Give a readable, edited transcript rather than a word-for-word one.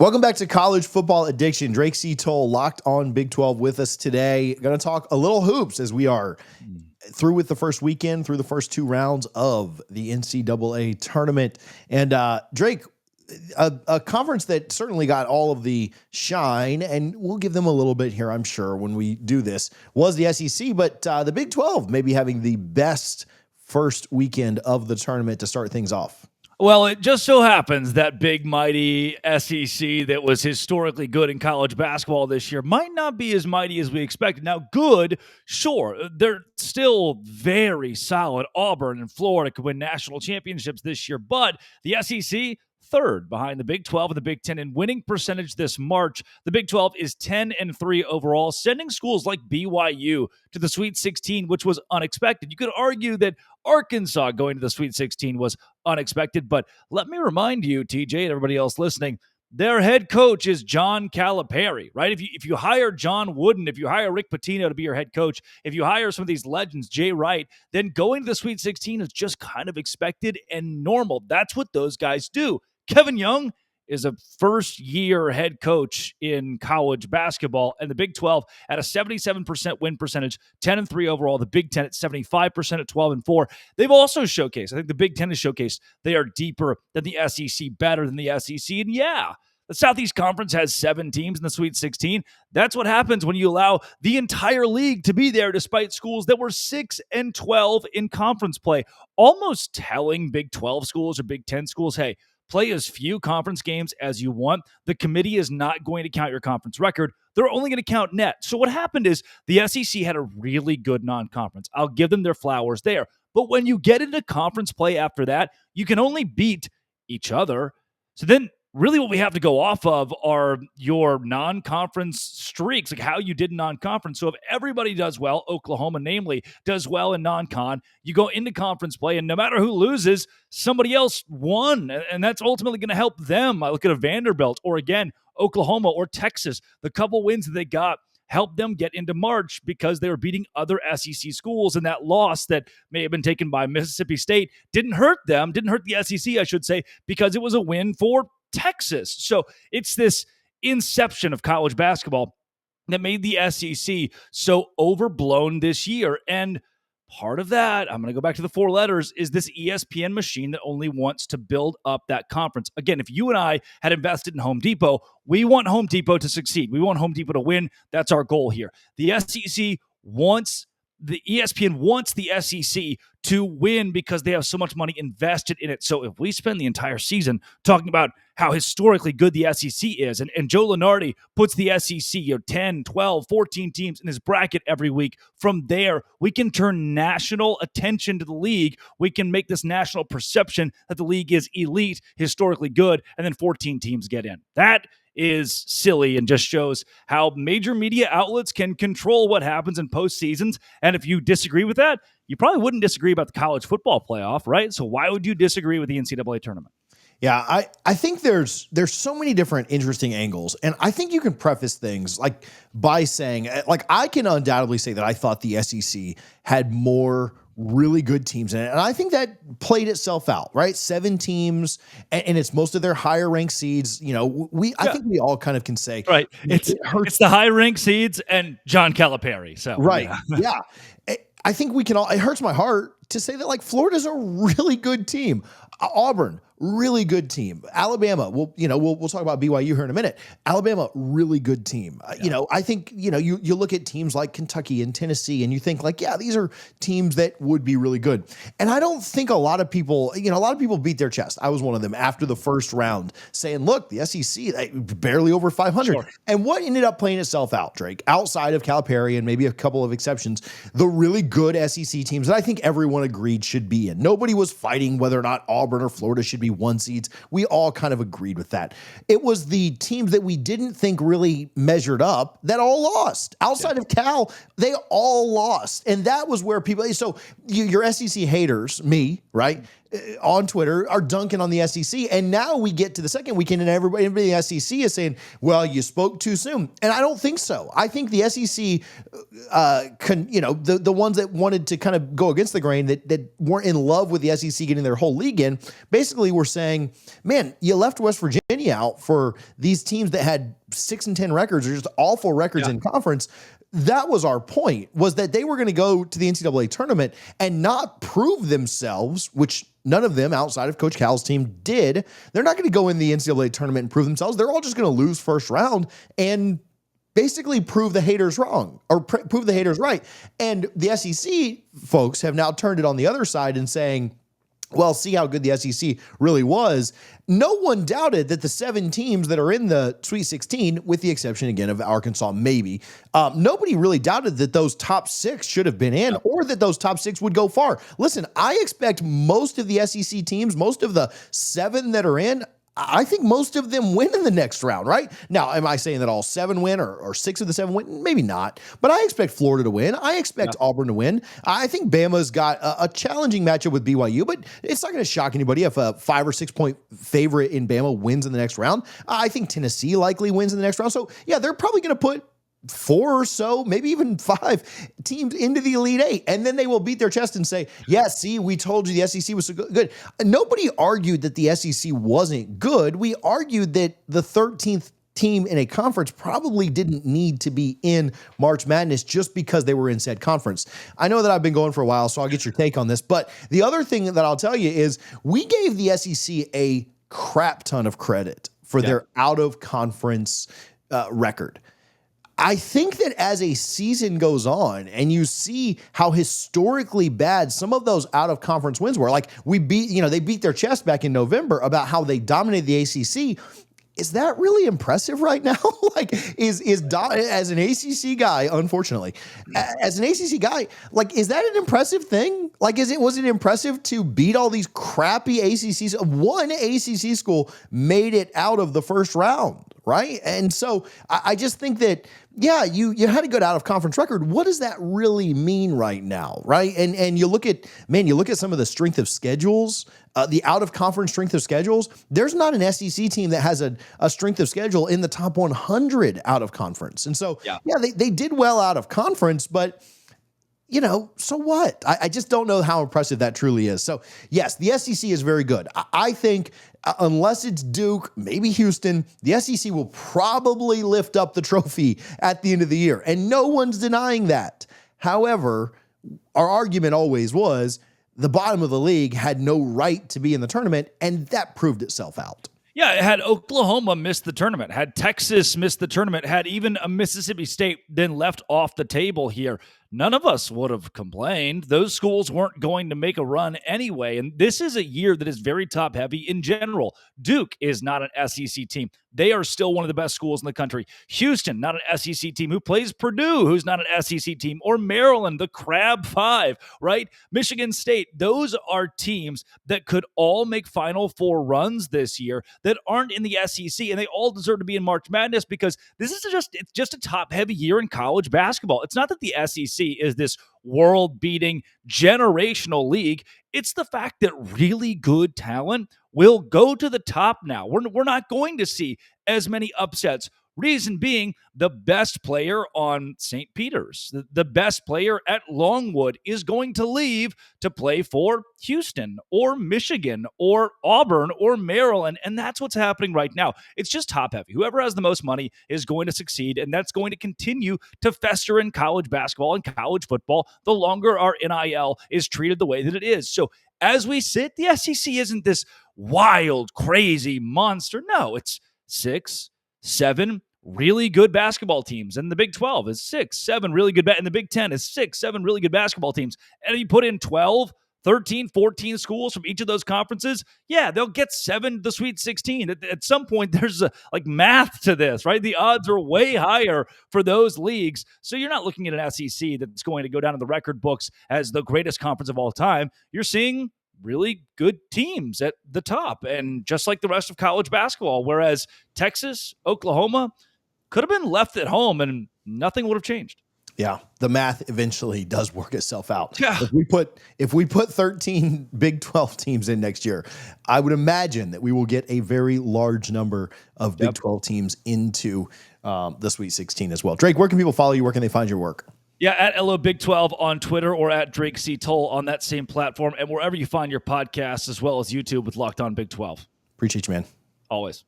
Welcome back to College Football Addiction. Drake C. Toll locked on Big 12 with us today. Going to talk a little hoops as we are through with the first weekend, through the first two rounds of the NCAA Tournament. And Drake, a conference that certainly got all of the shine, and we'll give them a little bit here, I'm sure, when we do this, was the SEC. But the Big 12 maybe having the best first weekend of the tournament to start things off. Well, it just so happens that big, mighty SEC that was historically good in college basketball this year might not be as mighty as we expected. Now, good, sure. They're still very solid. Auburn and Florida could win national championships this year, but the SEC, third behind the Big 12 and the Big 10 in winning percentage this March. The Big 12 is 10-3 overall, sending schools like BYU to the Sweet 16, which was unexpected. You could argue that Arkansas going to the Sweet 16 was unexpected, but let me remind you, TJ, and everybody else listening, their head coach is John Calipari, right? If you hire John Wooden, if you hire Rick Pitino to be your head coach, if you hire some of these legends, Jay Wright, then going to the Sweet 16 is just kind of expected and normal. That's what those guys do. Kevin Young is a first-year head coach in college basketball, and the Big 12 at a 77% win percentage, 10-3 overall. The Big 10 at 75% at 12-4. They've also showcased, I think the Big 10 has showcased, they are deeper than the SEC, better than the SEC, and yeah, the Southeast Conference has 7 teams in the Sweet 16. That's what happens when you allow the entire league to be there despite schools that were 6-12 in conference play, almost telling Big 12 schools or Big 10 schools, hey, play as few conference games as you want. The committee is not going to count your conference record. They're only going to count net. So what happened is the SEC had a really good non-conference. I'll give them their flowers there. But when you get into conference play after that, you can only beat each other. So then really what we have to go off of are your non-conference streaks, like how you did in non-conference. So if everybody does well, Oklahoma namely does well in non-con, you go into conference play, and no matter who loses, somebody else won, and that's ultimately going to help them. I look at a Vanderbilt, or again, Oklahoma or Texas. The couple wins that they got helped them get into March because they were beating other SEC schools, and that loss that may have been taken by Mississippi State didn't hurt them, didn't hurt the SEC, I should say, because it was a win for Texas. So it's this inception of college basketball that made the SEC so overblown this year. And part of that, I'm going to go back to the 4 letters, is this ESPN machine that only wants to build up that conference. Again, if you and I had invested in Home Depot, we want Home Depot to succeed. We want Home Depot to win. That's our goal here. The ESPN wants the SEC to win because they have so much money invested in it. So if we spend the entire season talking about how historically good the SEC is, and Joe Lunardi puts the SEC 10, 12, 14 teams in his bracket every week, from there, we can turn national attention to the league. We can make this national perception that the league is elite, historically good, and then 14 teams get in. That is silly and just shows how major media outlets can control what happens in postseasons. And if you disagree with that, you probably wouldn't disagree about the college football playoff, right? So why would you disagree with the NCAA tournament? Yeah, I think there's so many different interesting angles, and I think you can preface things like by saying, like, I can undoubtedly say that I thought the SEC had more really good teams in it, and I think that played itself out, right? 7 teams, and it's most of their higher ranked seeds. You know, I think we all kind of can say, right? It's the high ranked seeds and John Calipari. So right, yeah. I think we can all. It hurts my heart to say that, like, Florida's a really good team. Auburn, really good team. Alabama, we'll talk about BYU here in a minute. Alabama, really good team. Yeah. I think, you look at teams like Kentucky and Tennessee, and you think, like, yeah, these are teams that would be really good. And I don't think a lot of people beat their chest. I was one of them after the first round saying, look, the SEC, barely over 500. Sure. And what ended up playing itself out, Drake, outside of Calipari and maybe a couple of exceptions, the really good SEC teams that I think everyone agreed should be in. Nobody was fighting whether or not Auburn or Florida should be 1 seeds. We all kind of agreed with that. It was the teams that we didn't think really measured up that all lost. Outside of Cal, they all lost. And that was where people, so your SEC haters, me, right? on Twitter are dunking on the SEC. And now we get to the second weekend and everybody in the SEC is saying, well, you spoke too soon. And I don't think so. I think the SEC, the ones that wanted to kind of go against the grain, that weren't in love with the SEC getting their whole league in, basically were saying, man, you left West Virginia out for these teams that had 6-10 records or just awful records in conference. That was our point, was that they were going to go to the NCAA tournament and not prove themselves, which none of them outside of Coach Cal's team did. They're not going to go in the NCAA tournament and prove themselves. They're all just going to lose first round and basically prove the haters wrong or prove the haters right. And the SEC folks have now turned it on the other side and saying, well, see how good the SEC really was. No one doubted that the 7 teams that are in the Sweet 16, with the exception again of Arkansas, maybe, nobody really doubted that those top 6 should have been in or that those top 6 would go far. Listen, I expect most of the SEC teams, most of the 7 that are in, I think most of them win in the next round, right? Now, am I saying that all 7 win or 6 of the 7 win? Maybe not. But I expect Florida to win. I expect Auburn to win. I think Bama's got a challenging matchup with BYU, but it's not going to shock anybody if a 5 or 6 point favorite in Bama wins in the next round. I think Tennessee likely wins in the next round. So, yeah, they're probably going to put 4 or so, maybe even 5 teams into the Elite 8. And then they will beat their chest and say, yeah, see, we told you the SEC was so good. Nobody argued that the SEC wasn't good. We argued that the 13th team in a conference probably didn't need to be in March Madness just because they were in said conference. I know that I've been going for a while, so I'll get your take on this. But the other thing that I'll tell you is we gave the SEC a crap ton of credit for their out-of-conference record. I think that as a season goes on and you see how historically bad some of those out of conference wins were, like they beat their chest back in November about how they dominated the ACC. Is that really impressive right now? Like, as an ACC guy, unfortunately, as an ACC guy, like, is that an impressive thing? Like, was it impressive to beat all these crappy ACCs? One ACC school made it out of the first round, right? And so I just think that, yeah, you had a good out of conference record. What does that really mean right now, right? And you look at some of the strength of schedules, the out of conference strength of schedules. There's not an SEC team that has a strength of schedule in the top 100 out of conference. And so, they did well out of conference, but so what? I just don't know how impressive that truly is. So, yes, the SEC is very good. I think unless it's Duke, maybe Houston, the SEC will probably lift up the trophy at the end of the year. And no one's denying that. However, our argument always was the bottom of the league had no right to be in the tournament, and that proved itself out. Yeah, had Oklahoma missed the tournament, had Texas missed the tournament, had even a Mississippi State been left off the table here, none of us would have complained. Those schools weren't going to make a run anyway, and this is a year that is very top-heavy in general. Duke is not an SEC team. They are still one of the best schools in the country. Houston, not an SEC team. Who plays Purdue, who's not an SEC team. Or Maryland, the Crab Five, right? Michigan State. Those are teams that could all make Final Four runs this year that aren't in the SEC, and they all deserve to be in March Madness because this is just a top-heavy year in college basketball. It's not that the SEC is this world-beating generational league. It's the fact that really good talent will go to the top now. We're not going to see as many upsets. Reason being, the best player on St. Peter's, the best player at Longwood is going to leave to play for Houston or Michigan or Auburn or Maryland, and that's what's happening right now. It's just top-heavy. Whoever has the most money is going to succeed, and that's going to continue to fester in college basketball and college football the longer our NIL is treated the way that it is. So as we sit, the SEC isn't this wild, crazy monster. No, it's 6, 7 really good basketball teams. And the Big 12 is 6, 7 really good. And the Big 10 is 6, 7 really good basketball teams. And if you put in 12, 13, 14 schools from each of those conferences, yeah, they'll get 7 to the Sweet 16. At some point, there's math to this, right? The odds are way higher for those leagues. So you're not looking at an SEC that's going to go down in the record books as the greatest conference of all time. You're seeing really good teams at the top, and just like the rest of college basketball, whereas Texas, Oklahoma could have been left at home and nothing would have changed. Yeah, the math eventually does work itself out. Yeah. If we put 13 Big 12 teams in next year, I would imagine that we will get a very large number of Big 12 teams into the Sweet 16 as well. Drake, where can people follow you? Where can they find your work? Yeah, at LO Big 12 on Twitter or at Drake C. Toll on that same platform, and wherever you find your podcasts, as well as YouTube with Locked On Big 12. Appreciate you, man. Always.